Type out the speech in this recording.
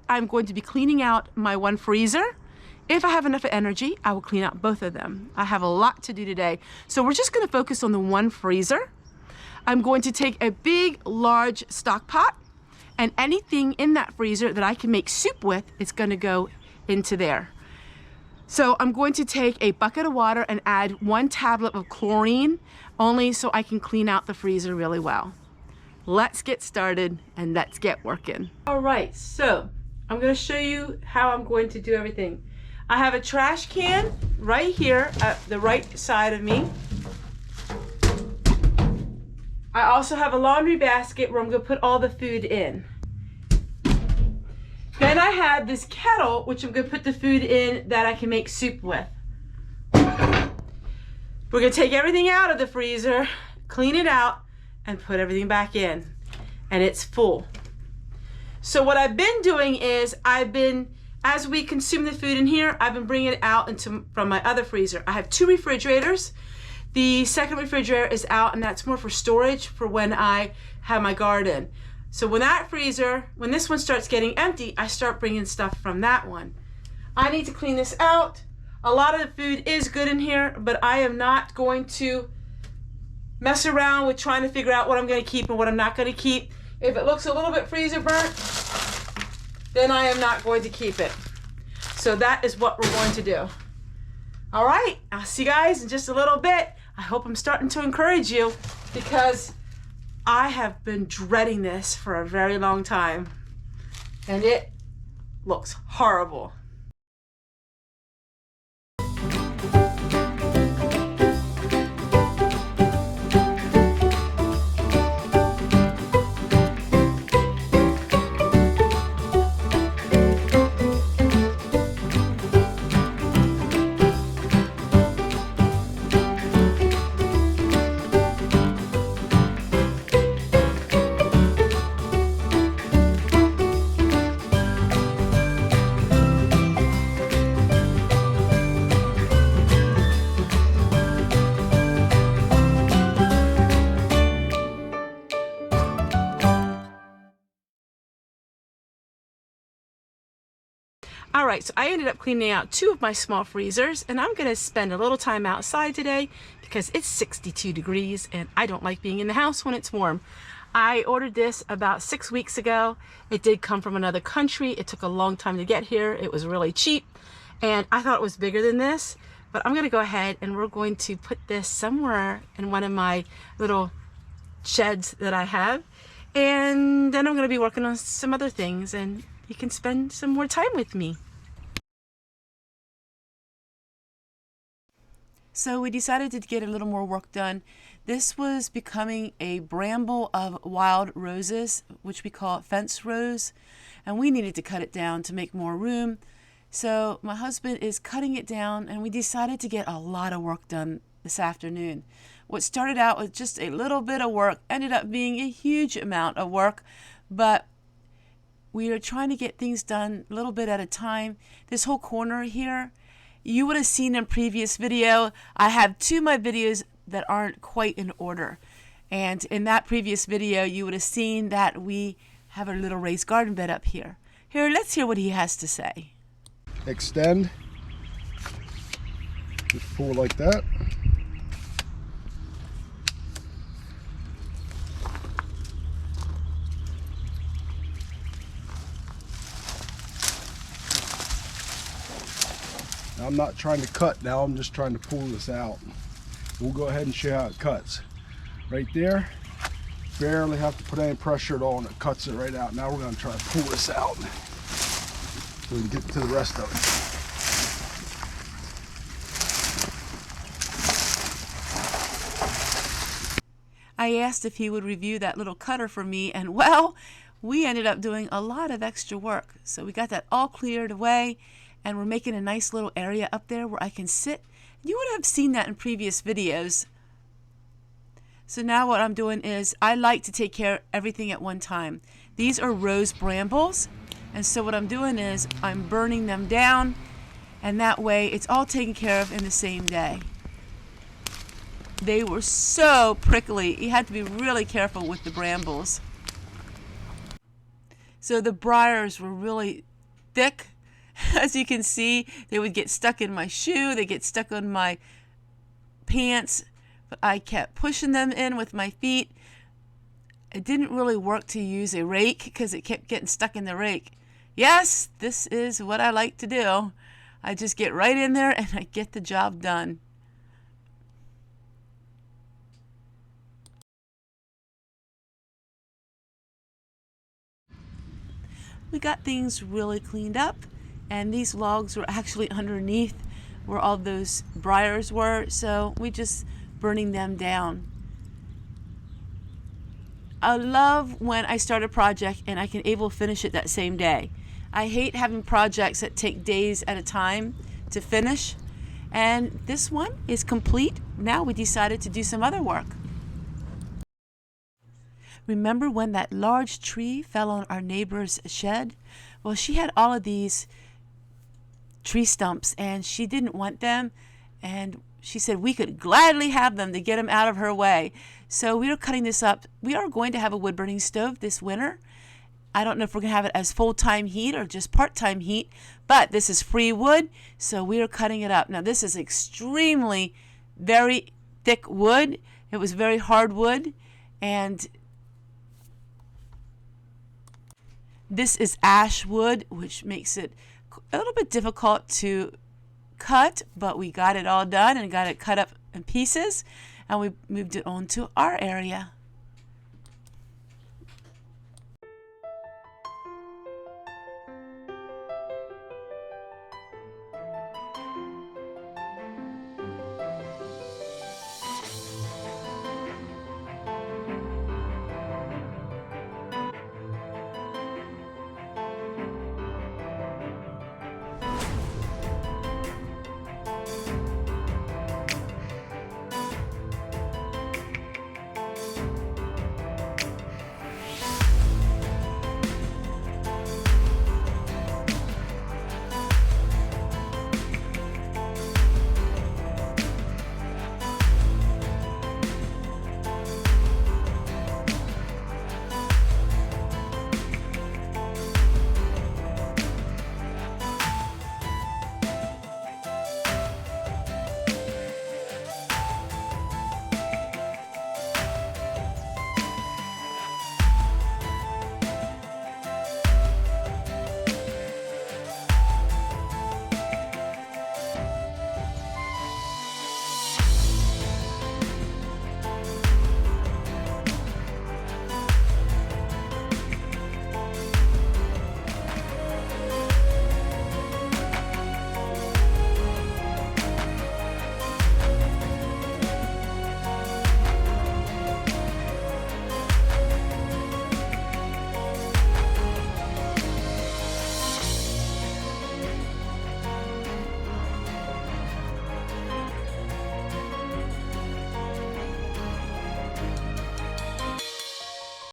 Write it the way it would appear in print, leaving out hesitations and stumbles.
I'm going to be cleaning out my one freezer. If I have enough energy, I will clean out both of them. I have a lot to do today. So we're just gonna focus on the one freezer. I'm going to take a big, large stock pot, and anything in that freezer that I can make soup with is gonna go into there. So I'm going to take a bucket of water and add 1 tablet of chlorine, only so I can clean out the freezer really well. Let's get started and let's get working. All right, so I'm gonna show you how I'm going to do everything. I have a trash can right here at the right side of me. I also have a laundry basket where I'm gonna put all the food in. Then I have this kettle, which I'm gonna put the food in that I can make soup with. We're gonna take everything out of the freezer, clean it out, and put everything back in. And it's full. So what I've been doing is as we consume the food in here, I've been bringing it out from my other freezer. I have 2 refrigerators. The second refrigerator is out, and that's more for storage for when I have my garden. So when this one starts getting empty, I start bringing stuff from that one. I need to clean this out. A lot of the food is good in here, but I am not going to mess around with trying to figure out what I'm going to keep and what I'm not going to keep. If it looks a little bit freezer burnt, then I am not going to keep it. So that is what we're going to do. All right, I'll see you guys in just a little bit. I hope I'm starting to encourage you, because I have been dreading this for a very long time, and it looks horrible. All right, so I ended up cleaning out 2 of my small freezers, and I'm gonna spend a little time outside today because it's 62 degrees and I don't like being in the house when it's warm. I ordered this about 6 weeks ago. It did come from another country. It took a long time to get here. It was really cheap, and I thought it was bigger than this, but I'm gonna go ahead and we're going to put this somewhere in one of my little sheds that I have, and then I'm gonna be working on some other things, and you can spend some more time with me. So we decided to get a little more work done. This was becoming a bramble of wild roses, which we call fence rose, and we needed to cut it down to make more room. So my husband is cutting it down, and we decided to get a lot of work done this afternoon. What started out with just a little bit of work ended up being a huge amount of work, but we are trying to get things done a little bit at a time. This whole corner here, you would have seen in a previous video, I have 2 of my videos that aren't quite in order. And in that previous video, you would have seen that we have a little raised garden bed up here. Here, let's hear what he has to say. Extend, just pull like that. Now, I'm not trying to cut now, I'm just trying to pull this out. We'll go ahead and show you how it cuts. Right there, barely have to put any pressure at all, and it cuts it right out. Now we're going to try to pull this out so we can get to the rest of it. I asked if he would review that little cutter for me, and well, we ended up doing a lot of extra work. So we got that all cleared away, and we're making a nice little area up there where I can sit. You would have seen that in previous videos. So now what I'm doing is I like to take care of everything at one time. These are rose brambles, and so what I'm doing is I'm burning them down, and that way it's all taken care of in the same day. They were so prickly. You had to be really careful with the brambles. So the briars were really thick. As you can see, they would get stuck in my shoe, they get stuck on my pants, but I kept pushing them in with my feet. It didn't really work to use a rake because it kept getting stuck in the rake. Yes, this is what I like to do. I just get right in there and I get the job done. We got things really cleaned up, and these logs were actually underneath where all those briars were, so we just burning them down. I love when I start a project and I can able to finish it that same day. I hate having projects that take days at a time to finish, and this one is complete. Now we decided to do some other work. Remember when that large tree fell on our neighbor's shed? Well, she had all of these tree stumps and she didn't want them, and she said we could gladly have them to get them out of her way. So we are cutting this up. We are going to have a wood burning stove this winter. I don't know if we're going to have it as full-time heat or just part-time heat, but this is free wood, so we are cutting it up. Now this is extremely very thick wood. It was very hard wood, and this is ash wood, which makes it a little bit difficult to cut, but we got it all done and got it cut up in pieces, and we moved it on to our area.